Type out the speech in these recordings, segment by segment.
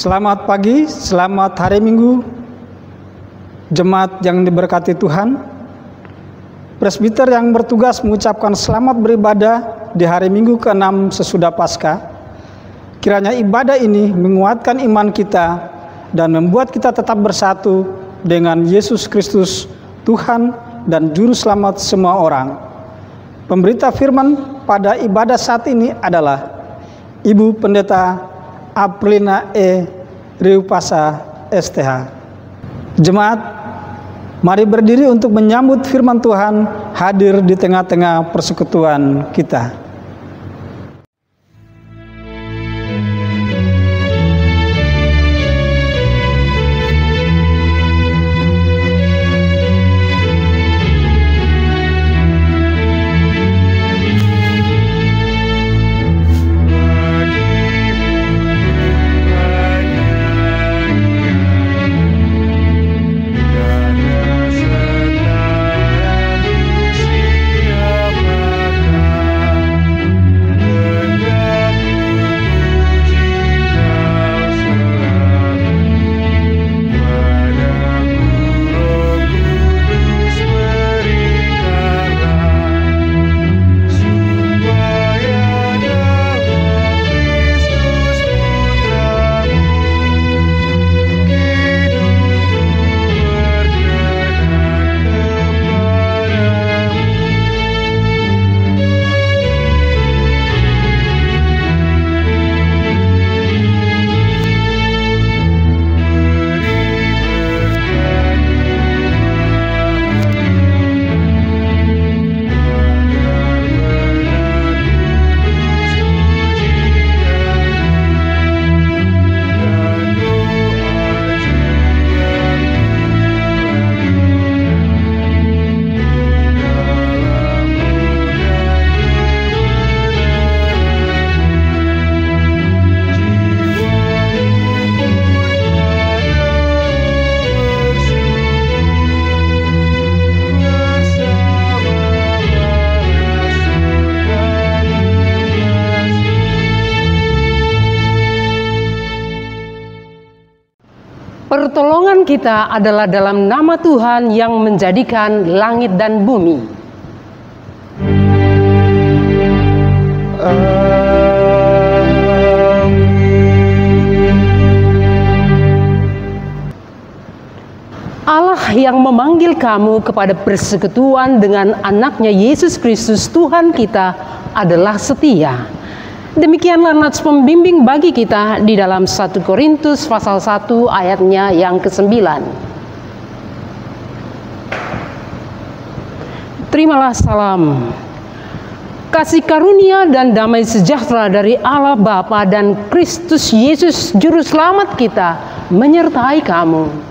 Selamat pagi, selamat hari Minggu, jemaat yang diberkati Tuhan. Presbiter yang bertugas mengucapkan selamat beribadah di hari Minggu ke-6 sesudah Paskah. Kiranya ibadah ini menguatkan iman kita dan membuat kita tetap bersatu dengan Yesus Kristus, Tuhan dan Juru Selamat semua orang. Pemberita firman pada ibadah saat ini adalah Ibu Pendeta Aprilina E. Riupasa STH. Jemaat, mari berdiri untuk menyambut firman Tuhan hadir di tengah-tengah persekutuan kita. Pertolongan kita adalah dalam nama Tuhan yang menjadikan langit dan bumi. Allah yang memanggil kamu kepada persekutuan dengan anaknya Yesus Kristus Tuhan kita adalah setia. Demikianlah nats pembimbing bagi kita di dalam 1 Korintus pasal 1 ayatnya yang ke-9. Terimalah salam, kasih karunia dan damai sejahtera dari Allah Bapa dan Kristus Yesus Juru Selamat kita menyertai kamu.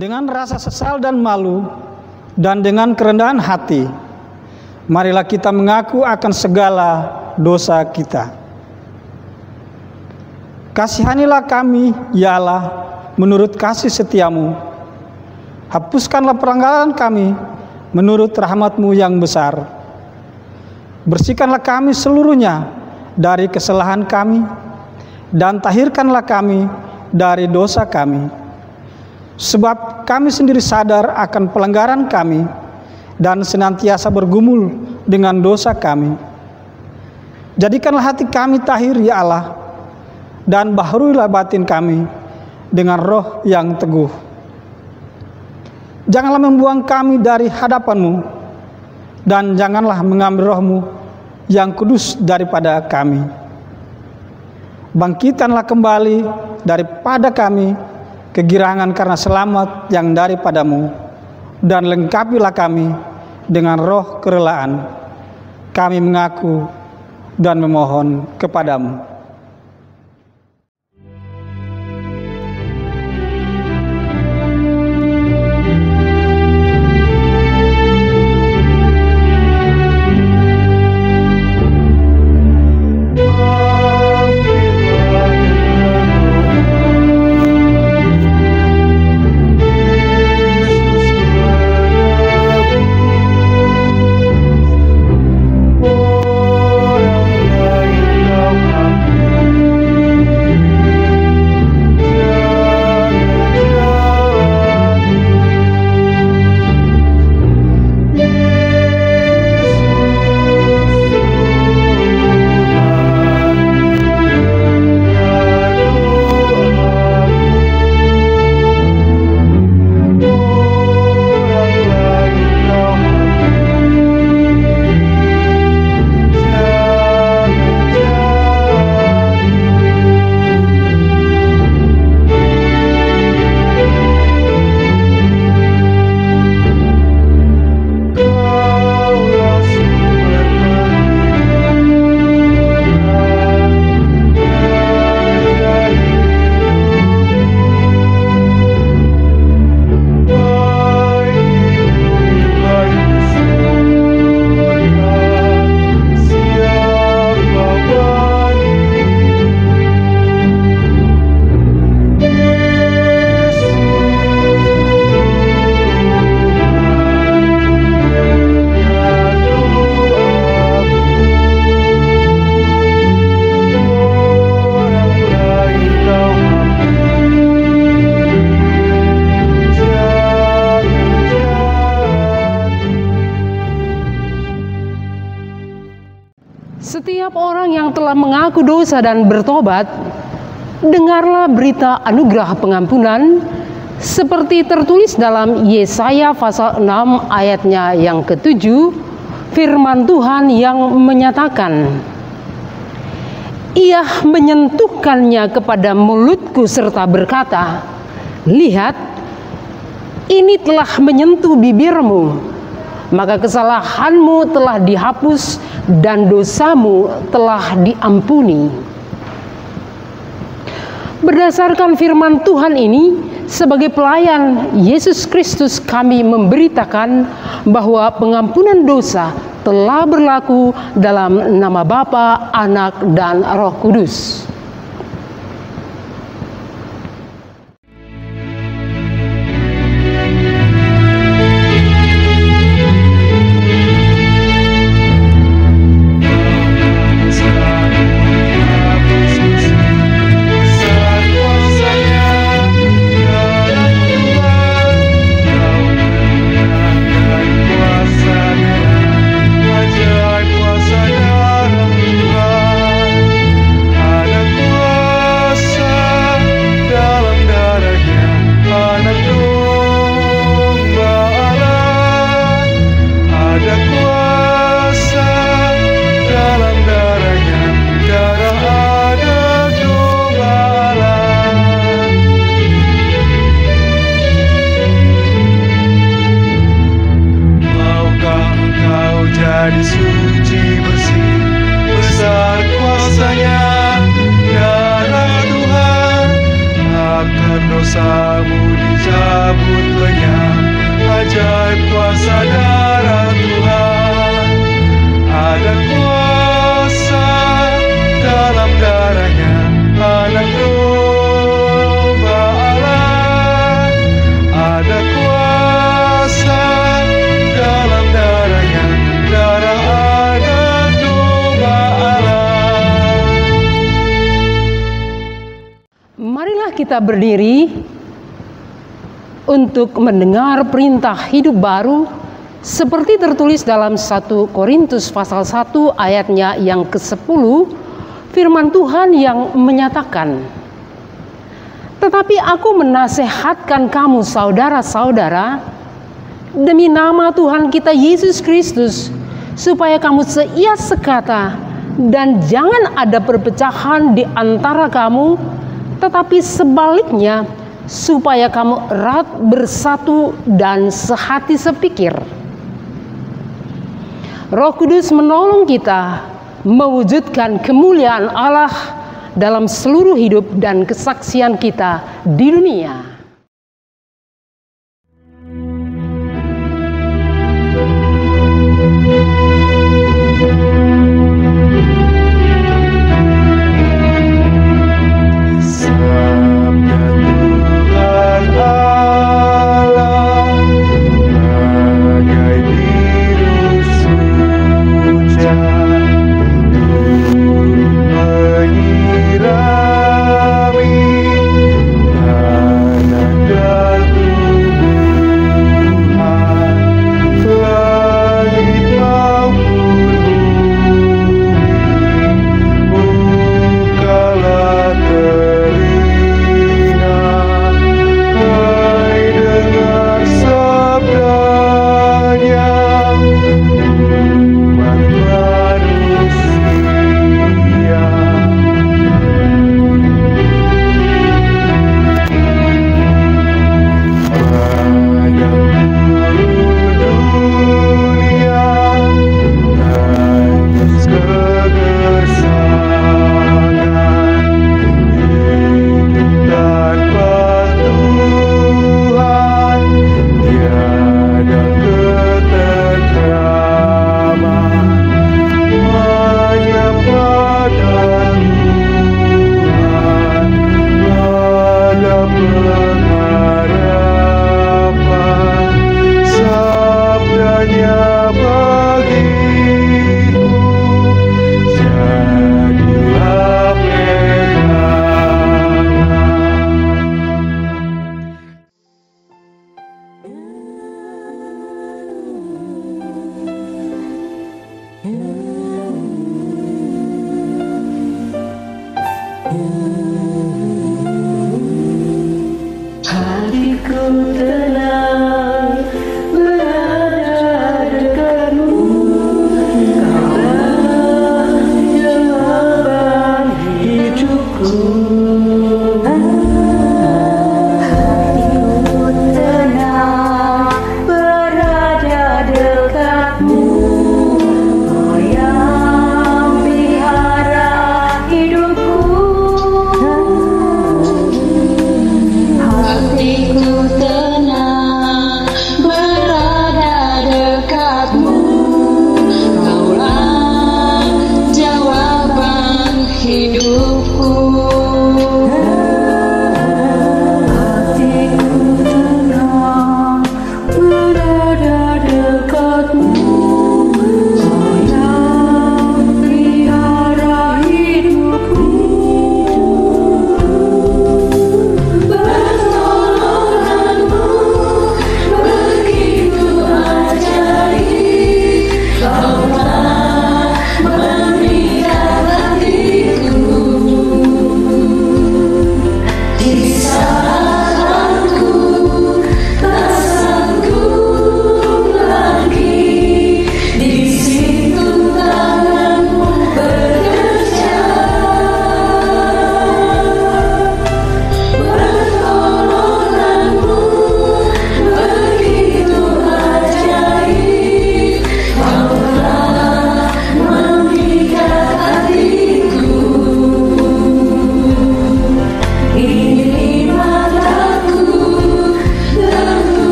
Dengan rasa sesal dan malu dan dengan kerendahan hati, marilah kita mengaku akan segala dosa kita. Kasihanilah kami, ya Allah, menurut kasih setiamu. Hapuskanlah pelanggaran kami menurut rahmat-Mu yang besar. Bersihkanlah kami seluruhnya dari kesalahan kami, dan tahirkanlah kami dari dosa kami. Sebab kami sendiri sadar akan pelanggaran kami, dan senantiasa bergumul dengan dosa kami. Jadikanlah hati kami tahir, ya Allah, dan baharuilah batin kami dengan roh yang teguh. Janganlah membuang kami dari hadapan-Mu, dan janganlah mengambil roh-Mu yang kudus daripada kami. Bangkitkanlah kembali daripada kami kegirangan karena selamat yang daripada-Mu, dan lengkapilah kami dengan roh kerelaan. Kami mengaku dan memohon kepadamu. Setiap orang yang telah mengaku dosa dan bertobat, dengarlah berita anugerah pengampunan seperti tertulis dalam Yesaya pasal 6 ayatnya yang ke-7, firman Tuhan yang menyatakan, Ia menyentuhkannya kepada mulutku serta berkata, Lihat, ini telah menyentuh bibirmu, maka kesalahanmu telah dihapus dan dosamu telah diampuni. Berdasarkan firman Tuhan ini, sebagai pelayan Yesus Kristus kami memberitakan bahwa pengampunan dosa telah berlaku dalam nama Bapa, Anak, dan Roh Kudus. Anak Marilah kita berdiri untuk mendengar perintah hidup baru seperti tertulis dalam 1 Korintus pasal 1 ayatnya yang ke-10, firman Tuhan yang menyatakan, "Tetapi aku menasehatkan kamu saudara-saudara, demi nama Tuhan kita Yesus Kristus, supaya kamu seia sekata dan jangan ada perpecahan di antara kamu, tetapi sebaliknya supaya kamu erat bersatu dan sehati sepikir." Roh Kudus menolong kita mewujudkan kemuliaan Allah dalam seluruh hidup dan kesaksian kita di dunia. hidupku.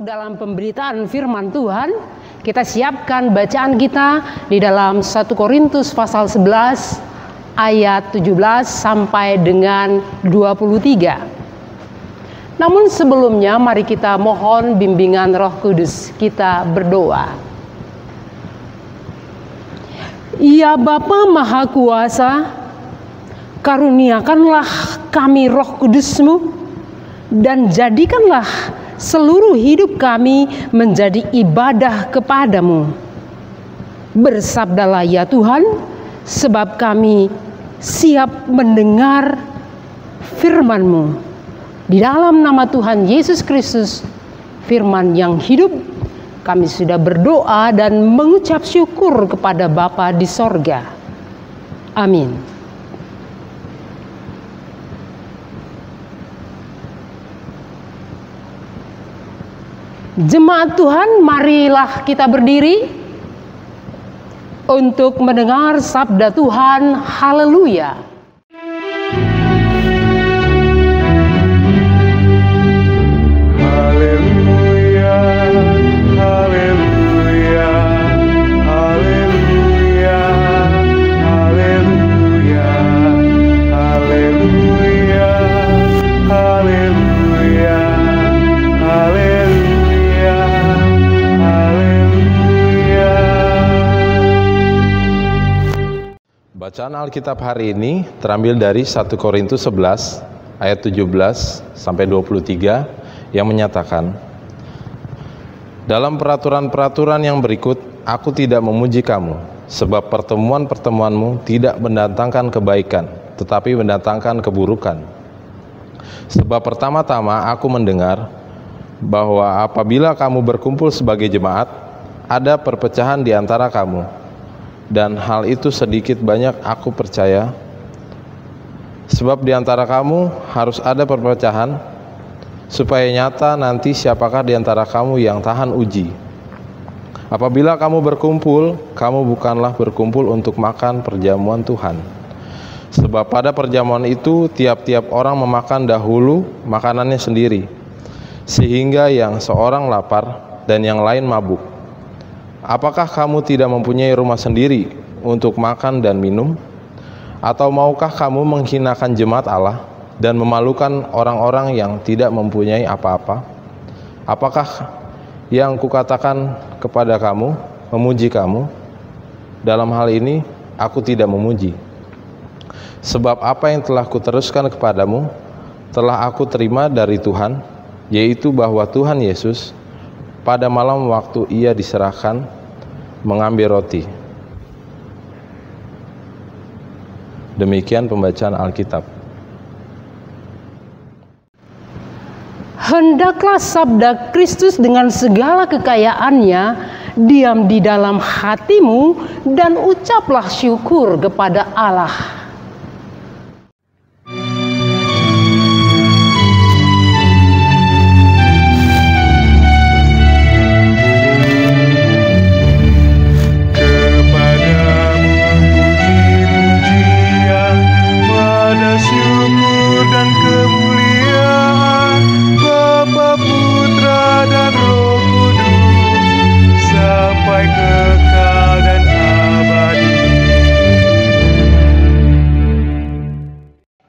dalam pemberitaan firman Tuhan, kita siapkan bacaan kita di dalam 1 Korintus pasal 11 ayat 17 sampai dengan 23. Namun sebelumnya mari kita mohon bimbingan Roh Kudus. Kita berdoa. Ya Bapa Maha Kuasa, karuniakanlah kami Roh Kudus-Mu dan jadikanlah seluruh hidup kami menjadi ibadah kepadamu. Bersabdalah ya Tuhan, sebab kami siap mendengar firman-Mu. Di dalam nama Tuhan Yesus Kristus, firman yang hidup, kami sudah berdoa dan mengucap syukur kepada Bapa di sorga. Amin. Jemaat Tuhan, marilah kita berdiri untuk mendengar sabda Tuhan. Haleluya. Haleluya, haleluya, haleluya, haleluya, haleluya, haleluya, haleluya, haleluya. Bacaan Alkitab hari ini terambil dari 1 Korintus 11 ayat 17 sampai 23 yang menyatakan, dalam peraturan-peraturan yang berikut aku tidak memuji kamu, sebab pertemuan-pertemuanmu tidak mendatangkan kebaikan, tetapi mendatangkan keburukan. Sebab pertama-tama aku mendengar bahwa apabila kamu berkumpul sebagai jemaat, ada perpecahan di antara kamu, dan hal itu sedikit banyak aku percaya, sebab di antara kamu harus ada perpecahan, supaya nyata nanti siapakah di antara kamu yang tahan uji. Apabila kamu berkumpul, kamu bukanlah berkumpul untuk makan perjamuan Tuhan. Sebab pada perjamuan itu tiap-tiap orang memakan dahulu makanannya sendiri, sehingga yang seorang lapar dan yang lain mabuk. Apakah kamu tidak mempunyai rumah sendiri untuk makan dan minum? Atau maukah kamu menghinakan jemaat Allah dan memalukan orang-orang yang tidak mempunyai apa-apa? Apakah yang kukatakan kepada kamu memuji kamu? Dalam hal ini aku tidak memuji. Sebab apa yang telah kuteruskan kepadamu telah aku terima dari Tuhan, yaitu bahwa Tuhan Yesus pada malam waktu ia diserahkan mengambil roti. Demikian pembacaan Alkitab. Hendaklah sabda Kristus dengan segala kekayaannya diam di dalam hatimu dan ucaplah syukur kepada Allah.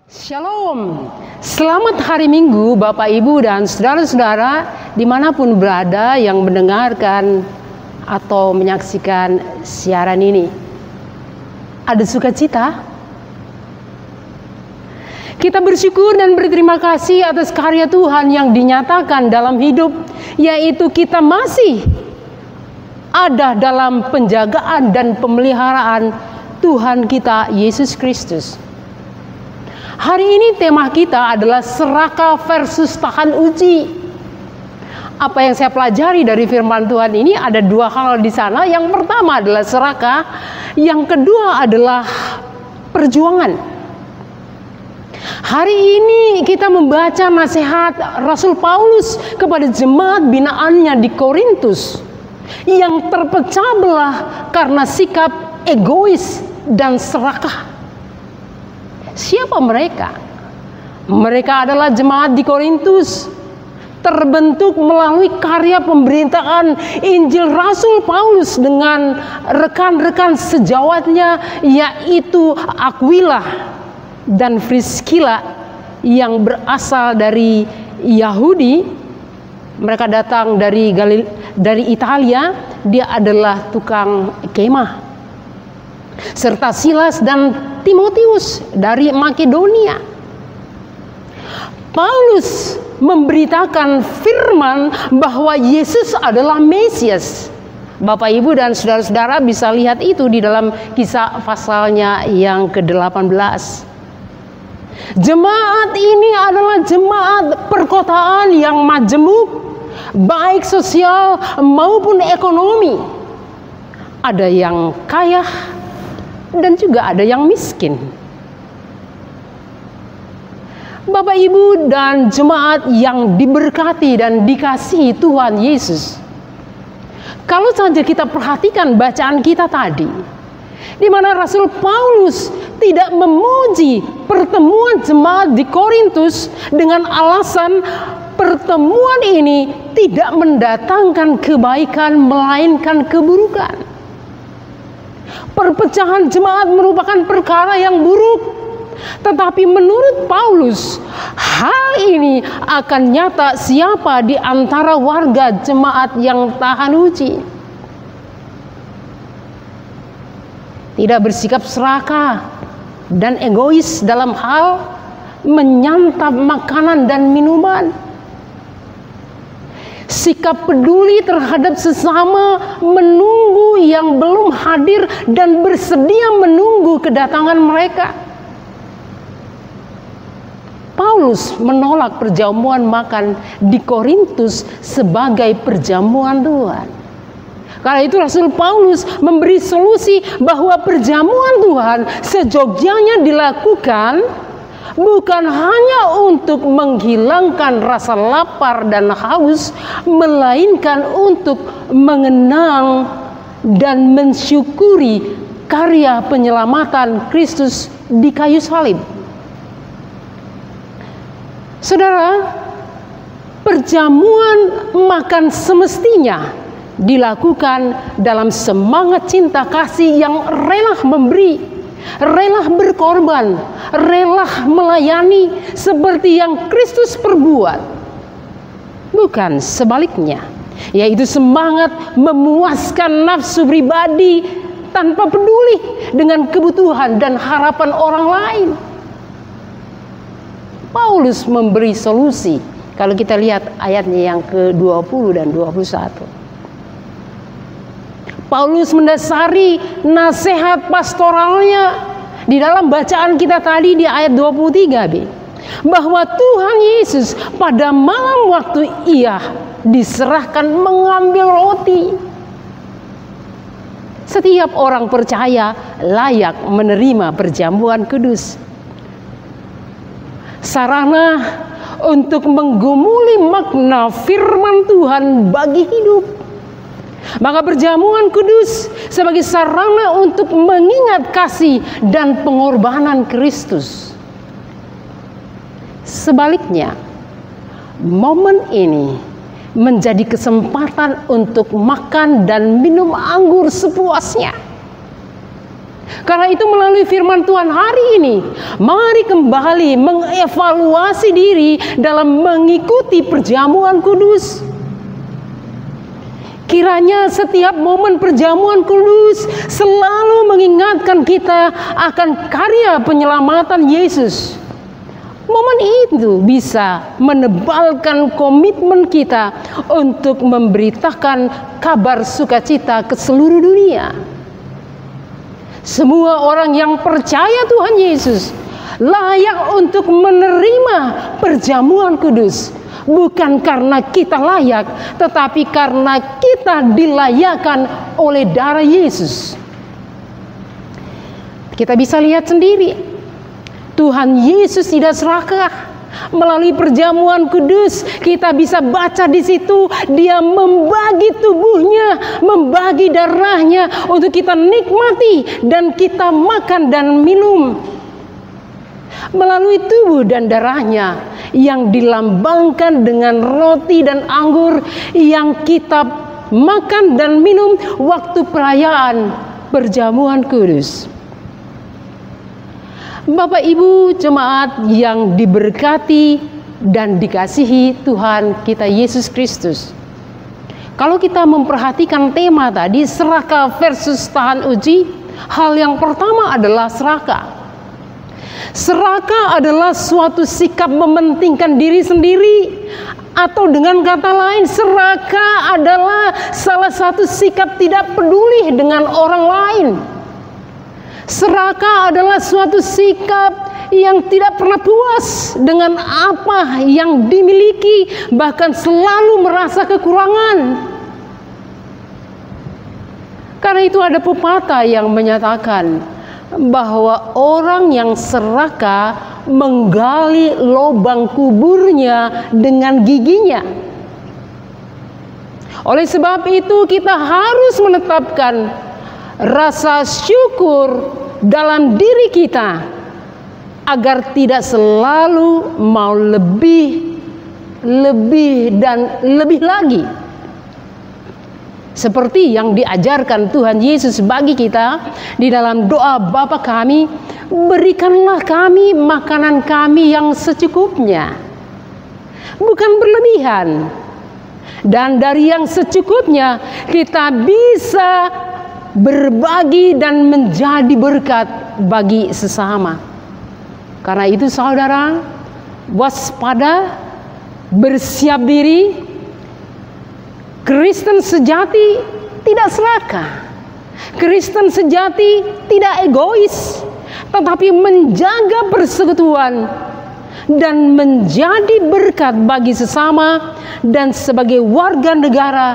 Shalom, selamat hari Minggu Bapak Ibu dan saudara-saudara dimanapun berada yang mendengarkan atau menyaksikan siaran ini. Ada sukacita? Kita bersyukur dan berterima kasih atas karya Tuhan yang dinyatakan dalam hidup, yaitu kita masih ada dalam penjagaan dan pemeliharaan Tuhan kita Yesus Kristus. Hari ini tema kita adalah serakah versus tahan uji. Apa yang saya pelajari dari firman Tuhan ini ada dua hal di sana. Yang pertama adalah serakah, yang kedua adalah perjuangan. Hari ini kita membaca nasihat Rasul Paulus kepada jemaat binaannya di Korintus yang terpecah belah karena sikap egois dan serakah. Siapa mereka? Mereka adalah jemaat di Korintus, terbentuk melalui karya pemberitaan Injil Rasul Paulus dengan rekan-rekan sejawatnya, yaitu Aquila dan Priscilla yang berasal dari Yahudi. Mereka datang dari Italia. Dia adalah tukang kemah. Serta Silas dan Timotius dari Makedonia. Paulus memberitakan firman bahwa Yesus adalah Mesias. Bapak, Ibu, dan saudara-saudara bisa lihat itu di dalam Kisah pasalnya yang ke-18. Jemaat ini adalah jemaat perkotaan yang majemuk, baik sosial maupun ekonomi. Ada yang kaya dan juga ada yang miskin. Bapak, Ibu, dan jemaat yang diberkati dan dikasihi Tuhan Yesus. Kalau saja kita perhatikan bacaan kita tadi, di mana Rasul Paulus tidak memuji pertemuan jemaat di Korintus dengan alasan pertemuan ini tidak mendatangkan kebaikan melainkan keburukan. Perpecahan jemaat merupakan perkara yang buruk. Tetapi menurut Paulus, hal ini akan nyata siapa di antara warga jemaat yang tahan uji. Tidak bersikap serakah dan egois dalam hal menyantap makanan dan minuman. Sikap peduli terhadap sesama, menunggu yang belum hadir dan bersedia menunggu kedatangan mereka. Paulus menolak perjamuan makan di Korintus sebagai perjamuan Tuhan. Karena itu Rasul Paulus memberi solusi bahwa perjamuan Tuhan sejogjanya dilakukan bukan hanya untuk menghilangkan rasa lapar dan haus, melainkan untuk mengenang dan mensyukuri karya penyelamatan Kristus di kayu salib. Saudara, perjamuan makan semestinya dilakukan dalam semangat cinta kasih yang rela memberi, rela berkorban, rela melayani seperti yang Kristus perbuat. Bukan sebaliknya, yaitu semangat memuaskan nafsu pribadi tanpa peduli dengan kebutuhan dan harapan orang lain. Paulus memberi solusi. Kalau kita lihat ayatnya yang ke-20 dan 21. Paulus mendasari nasihat pastoralnya di dalam bacaan kita tadi di ayat 23b. Bahwa Tuhan Yesus pada malam waktu ia diserahkan mengambil roti. Setiap orang percaya layak menerima perjamuan kudus. Sarana untuk menggumuli makna firman Tuhan bagi hidup. Maka perjamuan kudus sebagai sarana untuk mengingat kasih dan pengorbanan Kristus. Sebaliknya, momen ini menjadi kesempatan untuk makan dan minum anggur sepuasnya. Karena itu melalui firman Tuhan hari ini, mari kembali mengevaluasi diri dalam mengikuti perjamuan kudus. Kiranya setiap momen perjamuan kudus selalu mengingatkan kita akan karya penyelamatan Yesus. Momen itu bisa menebalkan komitmen kita untuk memberitakan kabar sukacita ke seluruh dunia. Semua orang yang percaya Tuhan Yesus layak untuk menerima perjamuan kudus. Bukan karena kita layak, tetapi karena kita dilayakkan oleh darah Yesus. Kita bisa lihat sendiri, Tuhan Yesus tidak serakah. Melalui perjamuan kudus kita bisa baca di situ dia membagi tubuhnya, membagi darahnya untuk kita nikmati dan kita makan dan minum. Melalui tubuh dan darahnya yang dilambangkan dengan roti dan anggur yang kita makan dan minum waktu perayaan perjamuan kudus. Bapak Ibu jemaat yang diberkati dan dikasihi Tuhan kita Yesus Kristus. Kalau kita memperhatikan tema tadi, serakah versus tahan uji, hal yang pertama adalah serakah. Serakah adalah suatu sikap mementingkan diri sendiri, atau dengan kata lain, serakah adalah salah satu sikap tidak peduli dengan orang lain. Serakah adalah suatu sikap yang tidak pernah puas dengan apa yang dimiliki, bahkan selalu merasa kekurangan. Karena itu ada pepatah yang menyatakan bahwa orang yang serakah menggali lubang kuburnya dengan giginya. Oleh sebab itu kita harus menetapkan rasa syukur dalam diri kita agar tidak selalu mau lebih dan lebih lagi. Seperti yang diajarkan Tuhan Yesus bagi kita di dalam doa Bapa kami, berikanlah kami makanan kami yang secukupnya, bukan berlebihan. Dan dari yang secukupnya kita bisa berbagi dan menjadi berkat bagi sesama. Karena itu saudara, waspada, bersiap diri. Kristen sejati tidak serakah. Kristen sejati tidak egois, tetapi menjaga persekutuan dan menjadi berkat bagi sesama, dan sebagai warga negara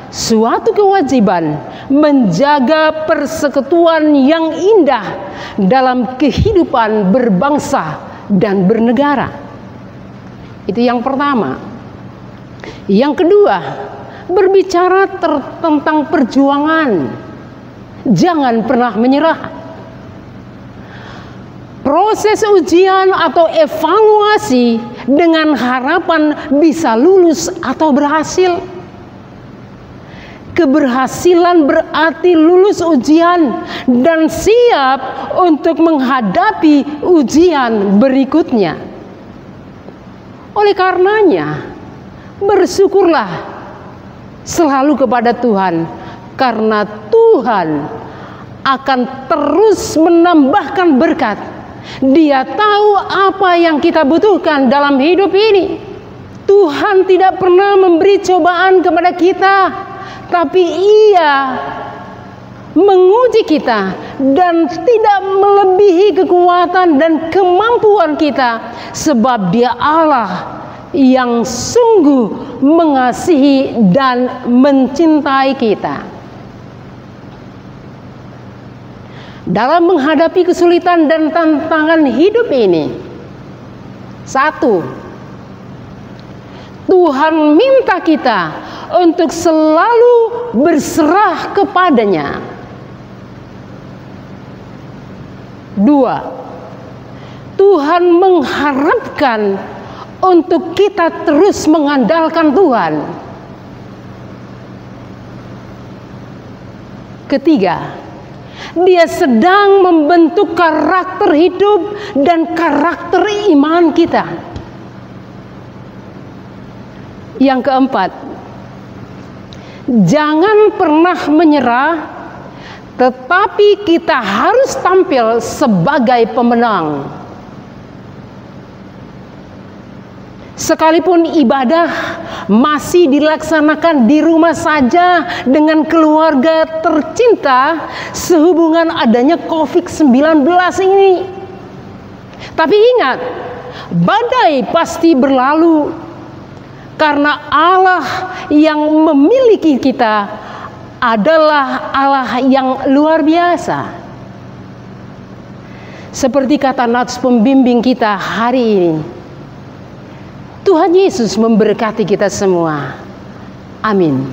suatu kewajiban menjaga persekutuan yang indah dalam kehidupan berbangsa dan bernegara. Itu yang pertama. Yang kedua, berbicara tentang perjuangan. Jangan pernah menyerah. Proses ujian atau evaluasi dengan harapan bisa lulus atau berhasil. Keberhasilan berarti lulus ujian dan siap untuk menghadapi ujian berikutnya. Oleh karenanya, bersyukurlah selalu kepada Tuhan, karena Tuhan akan terus menambahkan berkat. Dia tahu apa yang kita butuhkan dalam hidup ini. Tuhan tidak pernah memberi cobaan kepada kita, tapi Ia menguji kita dan tidak melebihi kekuatan dan kemampuan kita, sebab Dia Allah yang sungguh mengasihi dan mencintai kita. Dalam menghadapi kesulitan dan tantangan hidup ini, satu, Tuhan minta kita untuk selalu berserah kepadanya. Dua, Tuhan mengharapkan untuk kita terus mengandalkan Tuhan. Ketiga, Dia sedang membentuk karakter hidup dan karakter iman kita. Yang keempat, jangan pernah menyerah, tetapi kita harus tampil sebagai pemenang. Sekalipun ibadah masih dilaksanakan di rumah saja dengan keluarga tercinta sehubungan adanya COVID-19 ini. Tapi ingat, badai pasti berlalu, karena Allah yang memiliki kita adalah Allah yang luar biasa. Seperti kata nats pembimbing kita hari ini, Tuhan Yesus memberkati kita semua. Amin.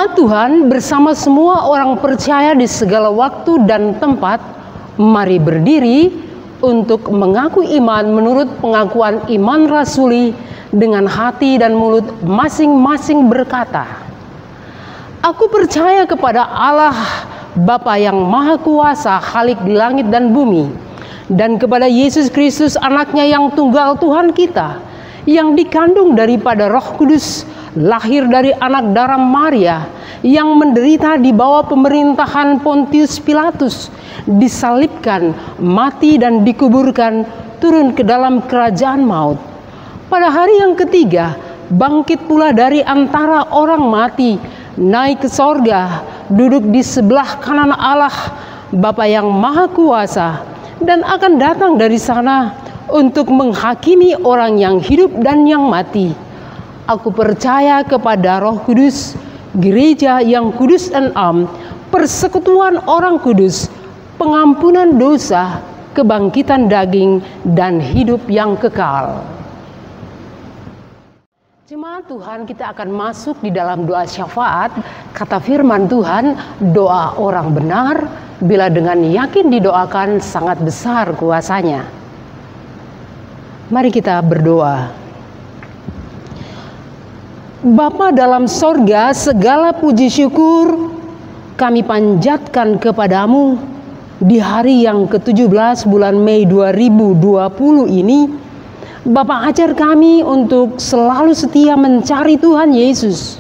Jemaat Tuhan bersama semua orang percaya di segala waktu dan tempat, mari berdiri untuk mengaku iman menurut pengakuan iman rasuli dengan hati dan mulut masing-masing berkata, Aku percaya kepada Allah Bapa yang Maha Kuasa, Khalik di langit dan bumi, dan kepada Yesus Kristus anaknya yang tunggal Tuhan kita, yang dikandung daripada Roh Kudus, lahir dari anak darah Maria, yang menderita di bawah pemerintahan Pontius Pilatus, disalibkan, mati dan dikuburkan, turun ke dalam kerajaan maut. Pada hari yang ketiga, bangkit pula dari antara orang mati, naik ke sorga, duduk di sebelah kanan Allah, Bapa yang Maha Kuasa, dan akan datang dari sana untuk menghakimi orang yang hidup dan yang mati. Aku percaya kepada Roh Kudus, gereja yang kudus dan am, persekutuan orang kudus, pengampunan dosa, kebangkitan daging, dan hidup yang kekal. Jemaat Tuhan, kita akan masuk di dalam doa syafaat. Kata firman Tuhan, doa orang benar bila dengan yakin didoakan sangat besar kuasanya. Mari kita berdoa. Bapa dalam sorga, segala puji syukur kami panjatkan kepadamu di hari yang ke-17 bulan Mei 2020 ini. Bapa, ajar kami untuk selalu setia mencari Tuhan Yesus.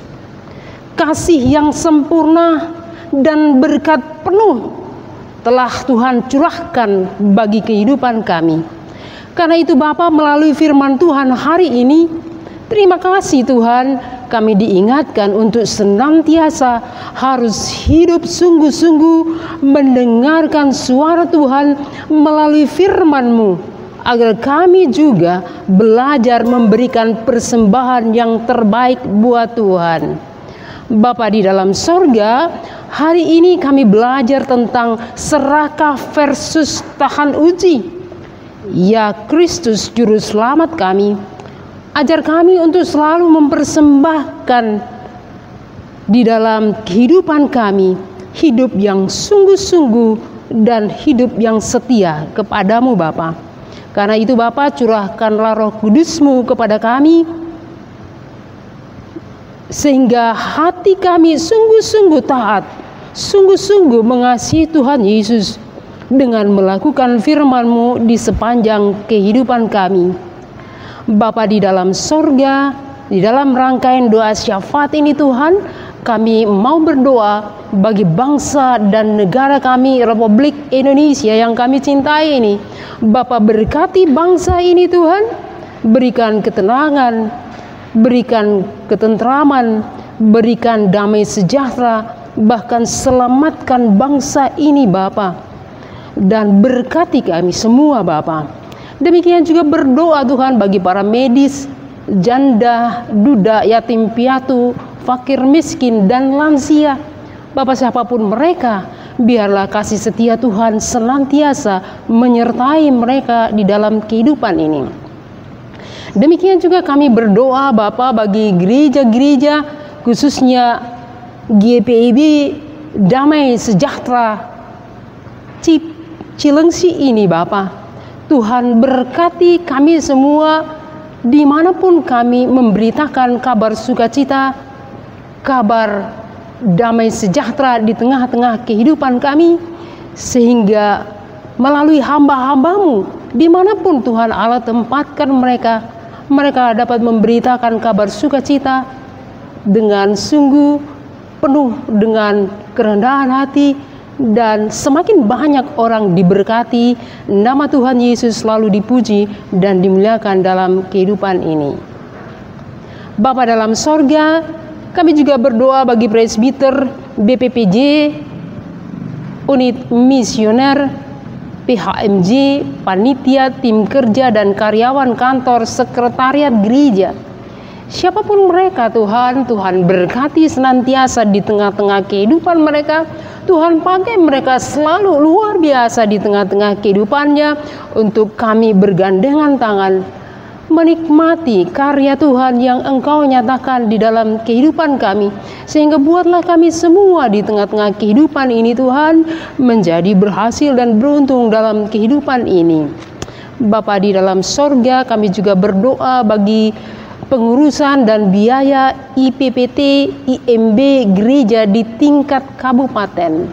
Kasih yang sempurna dan berkat penuh telah Tuhan curahkan bagi kehidupan kami. Karena itu Bapa, melalui firman Tuhan hari ini, terima kasih Tuhan, kami diingatkan untuk senantiasa harus hidup sungguh-sungguh mendengarkan suara Tuhan melalui firman-Mu, agar kami juga belajar memberikan persembahan yang terbaik buat Tuhan. Bapa di dalam sorga, hari ini kami belajar tentang serakah versus tahan uji. Ya Kristus Juru Selamat kami, ajar kami untuk selalu mempersembahkan di dalam kehidupan kami hidup yang sungguh-sungguh dan hidup yang setia kepadamu Bapa. Karena itu Bapa, curahkanlah Roh Kudus-Mu kepada kami, sehingga hati kami sungguh-sungguh taat, sungguh-sungguh mengasihi Tuhan Yesus dengan melakukan firman-Mu di sepanjang kehidupan kami. Bapa di dalam sorga, di dalam rangkaian doa syafaat ini Tuhan, kami mau berdoa bagi bangsa dan negara kami, Republik Indonesia yang kami cintai ini. Bapa, berkati bangsa ini Tuhan, berikan ketenangan, berikan ketentraman, berikan damai sejahtera, bahkan selamatkan bangsa ini Bapa, dan berkati kami semua Bapa. Demikian juga berdoa Tuhan bagi para medis, janda, duda, yatim piatu, fakir miskin, dan lansia. Bapak, siapapun mereka, biarlah kasih setia Tuhan senantiasa menyertai mereka di dalam kehidupan ini. Demikian juga kami berdoa Bapak bagi gereja-gereja, khususnya GPIB Damai Sejahtera Cilengsi ini Bapak. Tuhan berkati kami semua dimanapun kami memberitakan kabar sukacita, kabar damai sejahtera di tengah-tengah kehidupan kami, sehingga melalui hamba-hamba-Mu dimanapun Tuhan Allah tempatkan mereka, mereka dapat memberitakan kabar sukacita dengan sungguh penuh dengan kerendahan hati, dan semakin banyak orang diberkati, nama Tuhan Yesus selalu dipuji dan dimuliakan dalam kehidupan ini. Bapa dalam sorga, kami juga berdoa bagi presbiter BPPJ, unit misioner, PHMJ, panitia, tim kerja, dan karyawan kantor sekretariat gereja. Siapapun mereka Tuhan, Tuhan berkati senantiasa di tengah-tengah kehidupan mereka. Tuhan pakai mereka selalu luar biasa di tengah-tengah kehidupannya untuk kami bergandengan tangan menikmati karya Tuhan yang Engkau nyatakan di dalam kehidupan kami. Sehingga buatlah kami semua di tengah-tengah kehidupan ini Tuhan menjadi berhasil dan beruntung dalam kehidupan ini. Bapa di dalam sorga, kami juga berdoa bagi pengurusan dan biaya IPPT, IMB gereja di tingkat kabupaten.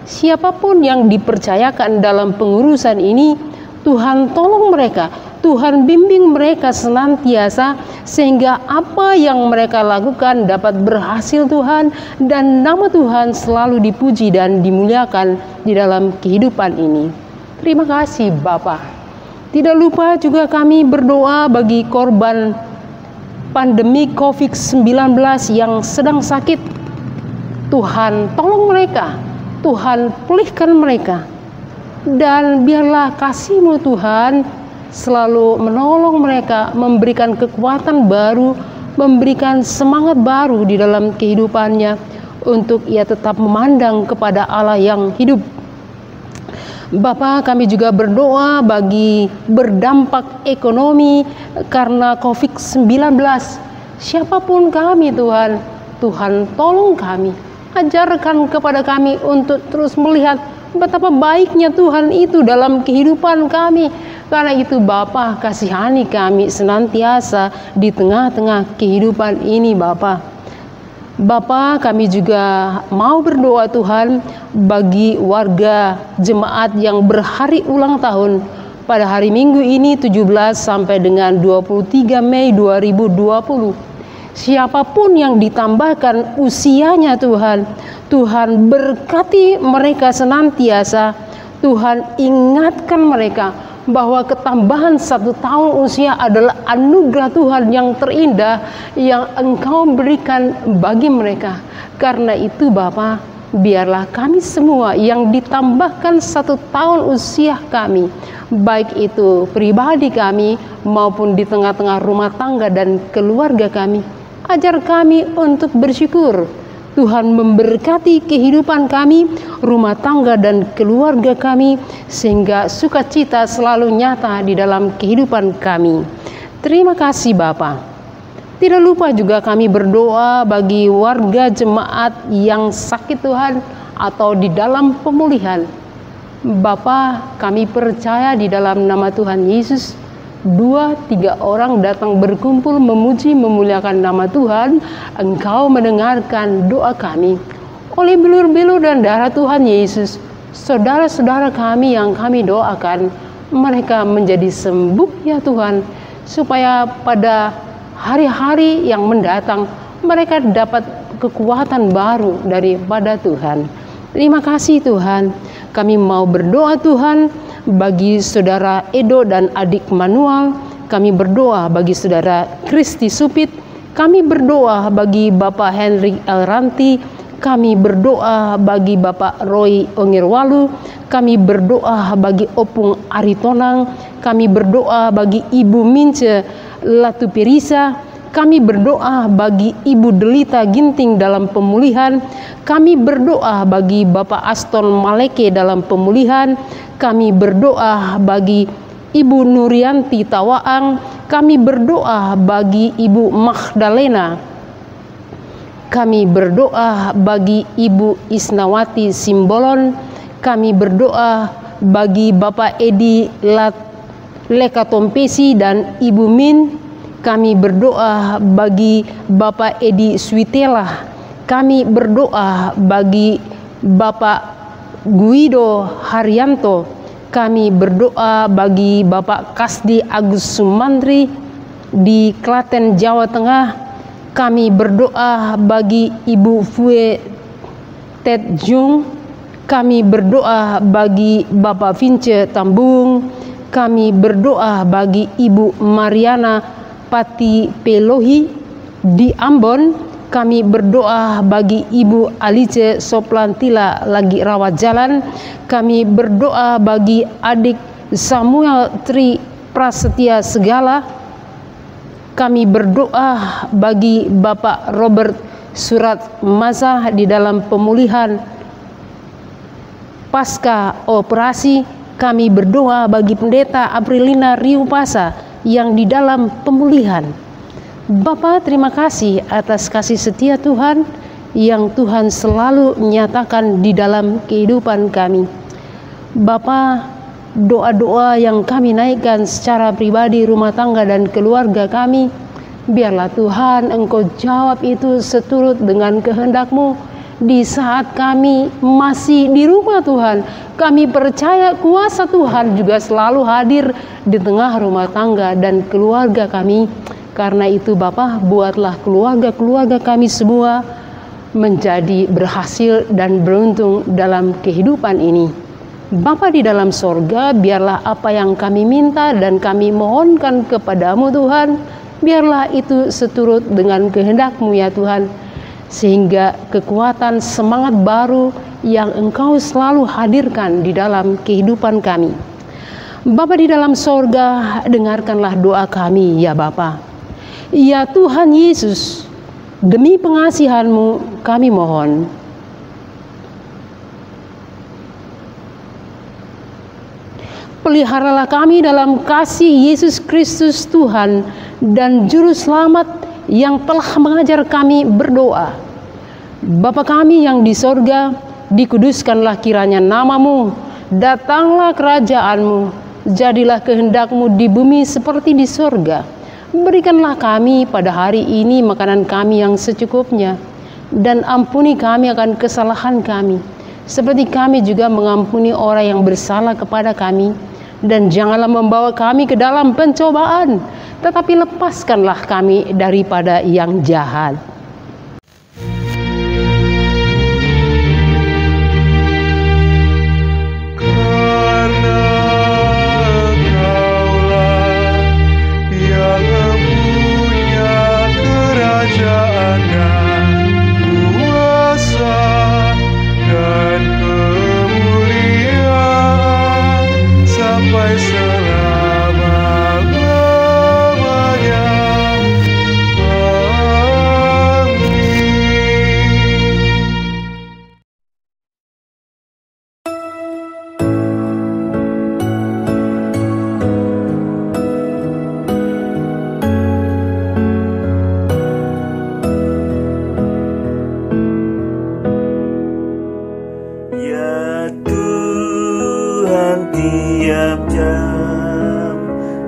Siapapun yang dipercayakan dalam pengurusan ini, Tuhan tolong mereka, Tuhan bimbing mereka senantiasa sehingga apa yang mereka lakukan dapat berhasil Tuhan, dan nama Tuhan selalu dipuji dan dimuliakan di dalam kehidupan ini. Terima kasih Bapa. Tidak lupa juga kami berdoa bagi korban pandemi COVID-19 yang sedang sakit. Tuhan tolong mereka, Tuhan pulihkan mereka. Dan biarlah kasih-Mu Tuhan selalu menolong mereka, memberikan kekuatan baru, memberikan semangat baru di dalam kehidupannya untuk ia tetap memandang kepada Allah yang hidup. Bapa, kami juga berdoa bagi berdampak ekonomi karena COVID-19. Siapapun kami Tuhan, Tuhan tolong kami, ajarkan kepada kami untuk terus melihat betapa baiknya Tuhan itu dalam kehidupan kami. Karena itu Bapa, kasihani kami senantiasa di tengah-tengah kehidupan ini Bapa. Bapa, kami juga mau berdoa Tuhan bagi warga jemaat yang berhari ulang tahun pada hari Minggu ini 17 sampai dengan 23 Mei 2020. Siapapun yang ditambahkan usianya Tuhan, Tuhan berkati mereka senantiasa. Tuhan ingatkan mereka bahwa ketambahan 1 tahun usia adalah anugerah Tuhan yang terindah yang Engkau berikan bagi mereka. Karena itu Bapa, biarlah kami semua yang ditambahkan 1 tahun usia kami, baik itu pribadi kami maupun di tengah-tengah rumah tangga dan keluarga kami, ajar kami untuk bersyukur. Tuhan memberkati kehidupan kami, rumah tangga dan keluarga kami, sehingga sukacita selalu nyata di dalam kehidupan kami. Terima kasih Bapa. Tidak lupa juga kami berdoa bagi warga jemaat yang sakit Tuhan atau di dalam pemulihan. Bapa, kami percaya di dalam nama Tuhan Yesus, 2-3 orang datang berkumpul memuji memuliakan nama Tuhan, Engkau mendengarkan doa kami. Oleh bilur-bilur dan darah Tuhan Yesus, saudara-saudara kami yang kami doakan, mereka menjadi sembuh ya Tuhan, supaya pada hari-hari yang mendatang mereka dapat kekuatan baru daripada Tuhan. Terima kasih Tuhan. Kami mau berdoa Tuhan bagi saudara Edo dan adik Manuel. Kami berdoa bagi saudara Kristi Supit. Kami berdoa bagi Bapak Henry Elranti. Kami berdoa bagi Bapak Roy Ongirwalu. Kami berdoa bagi Opung Aritonang. Kami berdoa bagi Ibu Mince Latupirisa. Kami berdoa bagi Ibu Delita Ginting dalam pemulihan. Kami berdoa bagi Bapak Aston Maleke dalam pemulihan. Kami berdoa bagi Ibu Nurianti Tawaang. Kami berdoa bagi Ibu Magdalena. Kami berdoa bagi Ibu Isnawati Simbolon. Kami berdoa bagi Bapak Edi Lekatompesi dan Ibu Min. Kami berdoa bagi Bapak Edi Switela. Kami berdoa bagi Bapak Guido Haryanto. Kami berdoa bagi Bapak Kasdi Agus Sumantri di Klaten, Jawa Tengah. Kami berdoa bagi Ibu Fue Ted Jung. Kami berdoa bagi Bapak Vince Tambung. Kami berdoa bagi Ibu Mariana Pati Pelohi di Ambon. Kami berdoa bagi Ibu Alice Soplantila lagi rawat jalan. Kami berdoa bagi adik Samuel Tri Prasetya Segala. Kami berdoa bagi Bapak Robert Surat Mazah di dalam pemulihan pasca operasi. Kami berdoa bagi Pendeta Aprilina Riupasa yang di dalam pemulihan. Bapa, terima kasih atas kasih setia Tuhan yang Tuhan selalu nyatakan di dalam kehidupan kami. Bapa, doa-doa yang kami naikkan secara pribadi, rumah tangga dan keluarga kami, biarlah Tuhan Engkau jawab itu seturut dengan kehendak-Mu. Di saat kami masih di rumah Tuhan, kami percaya kuasa Tuhan juga selalu hadir di tengah rumah tangga dan keluarga kami. Karena itu Bapa, buatlah keluarga-keluarga kami semua menjadi berhasil dan beruntung dalam kehidupan ini. Bapa di dalam sorga, biarlah apa yang kami minta dan kami mohonkan kepadamu Tuhan, biarlah itu seturut dengan kehendak-Mu ya Tuhan. Sehingga kekuatan semangat baru yang Engkau selalu hadirkan di dalam kehidupan kami. Bapa di dalam sorga, dengarkanlah doa kami ya Bapa. Ya Tuhan Yesus, demi pengasihan-Mu kami mohon. Peliharalah kami dalam kasih Yesus Kristus Tuhan dan Juru Selamat yang telah mengajar kami berdoa. Bapa kami yang di sorga, dikuduskanlah kiranya nama-Mu, datanglah kerajaan-Mu, jadilah kehendak-Mu di bumi seperti di sorga. Berikanlah kami pada hari ini makanan kami yang secukupnya, dan ampuni kami akan kesalahan kami, seperti kami juga mengampuni orang yang bersalah kepada kami. Dan janganlah membawa kami ke dalam pencobaan, tetapi lepaskanlah kami daripada yang jahat. Karena Engkaulah yang punya kerajaan dan kuasa dan kemuliaan sampai selama-lamanya. Ya Tuhan, tiap jam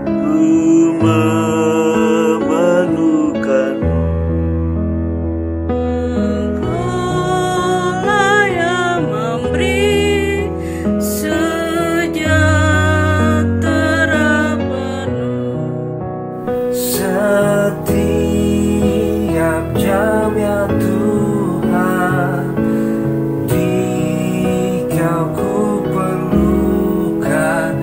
ku memerlukan-Mu. Engkaulah yang memberi sejahtera penuh. Setiap jam ya Tuhan, Dikau ku perlukan.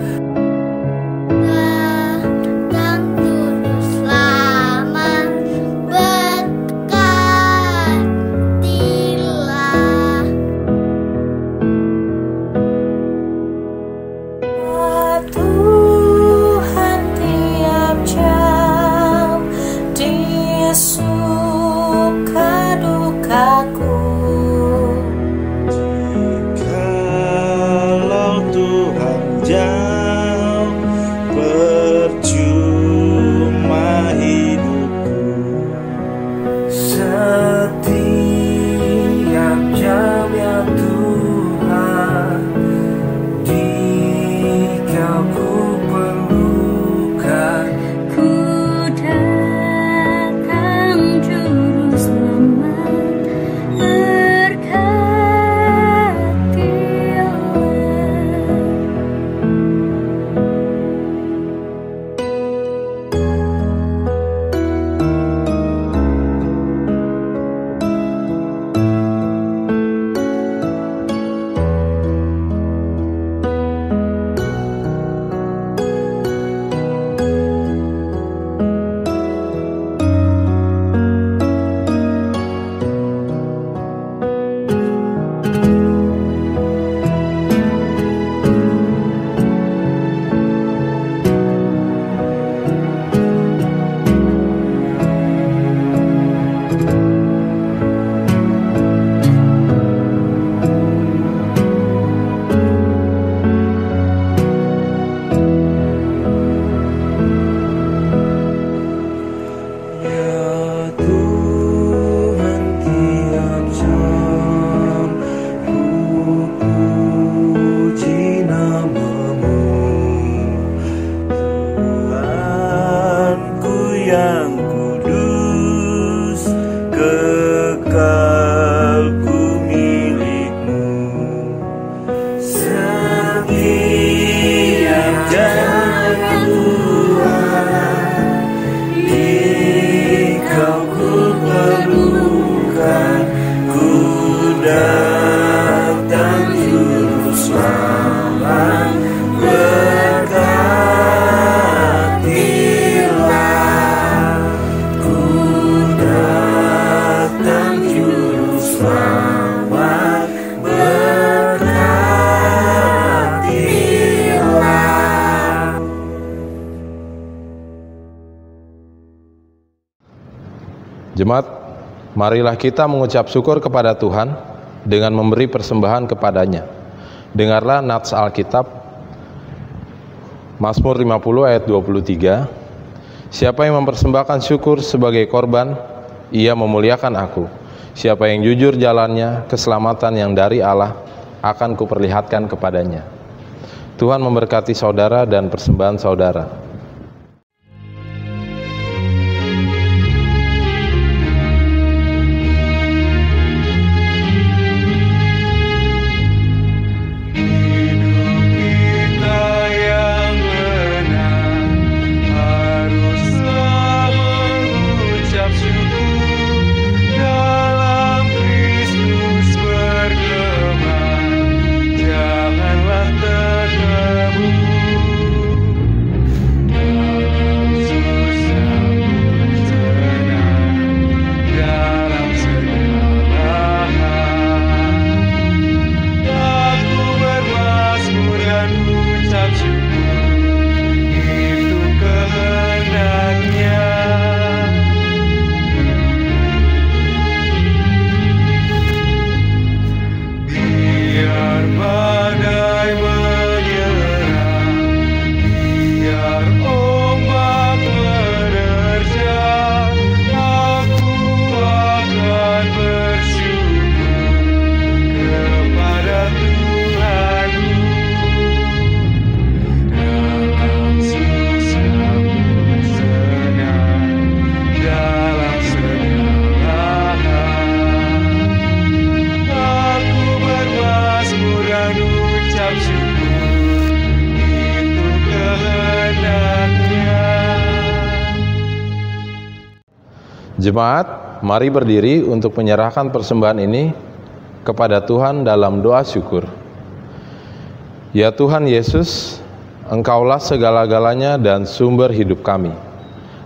Jemaat, marilah kita mengucap syukur kepada Tuhan dengan memberi persembahan kepadanya. Dengarlah nats Alkitab, Mazmur 50 ayat 23. Siapa yang mempersembahkan syukur sebagai korban, ia memuliakan aku. Siapa yang jujur jalannya, keselamatan yang dari Allah akan kuperlihatkan kepadanya. Tuhan memberkati saudara dan persembahan saudara. Jemaat, mari berdiri untuk menyerahkan persembahan ini kepada Tuhan dalam doa syukur. Ya Tuhan Yesus, Engkaulah segala-galanya dan sumber hidup kami.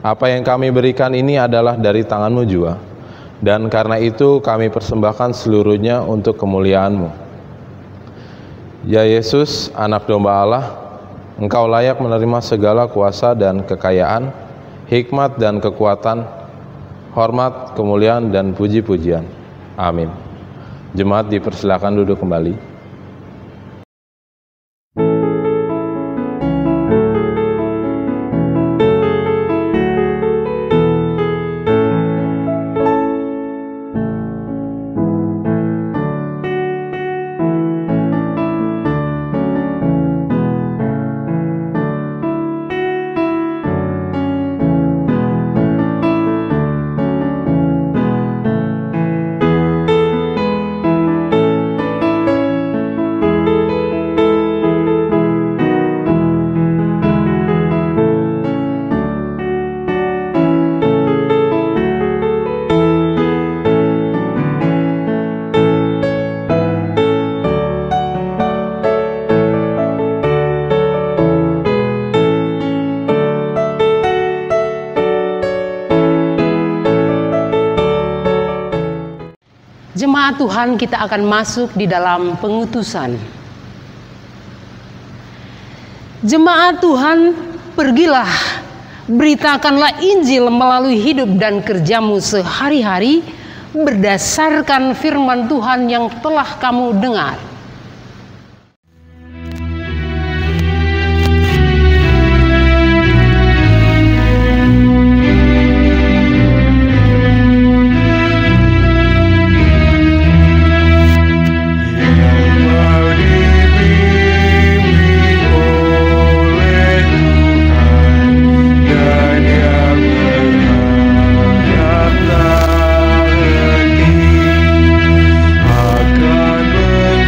Apa yang kami berikan ini adalah dari tangan-Mu jua, dan karena itu kami persembahkan seluruhnya untuk kemuliaan-Mu. Ya Yesus, Anak Domba Allah, Engkau layak menerima segala kuasa dan kekayaan, hikmat dan kekuatan, hormat, kemuliaan, dan puji-pujian. Amin. Jemaat dipersilakan duduk kembali. Jemaat Tuhan, kita akan masuk di dalam pengutusan. Jemaat Tuhan, pergilah, beritakanlah Injil melalui hidup dan kerjamu sehari-hari berdasarkan firman Tuhan yang telah kamu dengar.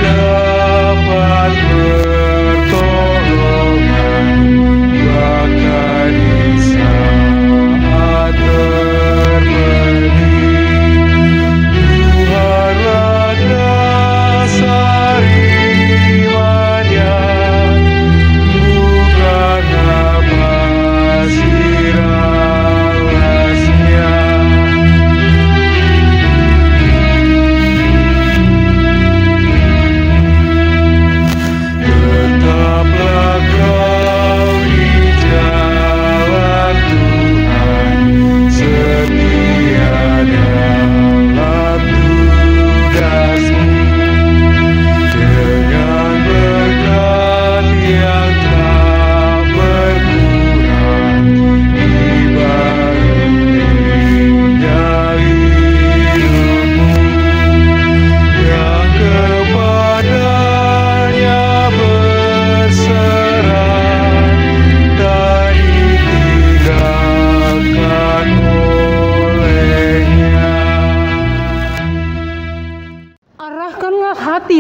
Akan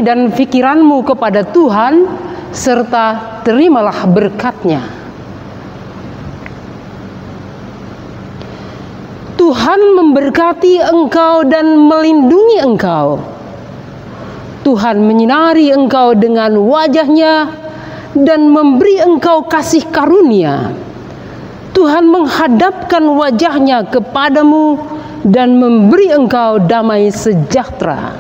dan pikiranmu kepada Tuhan, serta terimalah berkat-Nya. Tuhan memberkati engkau dan melindungi engkau. Tuhan menyinari engkau dengan wajah-Nya dan memberi engkau kasih karunia. Tuhan menghadapkan wajah-Nya kepadamu dan memberi engkau damai sejahtera.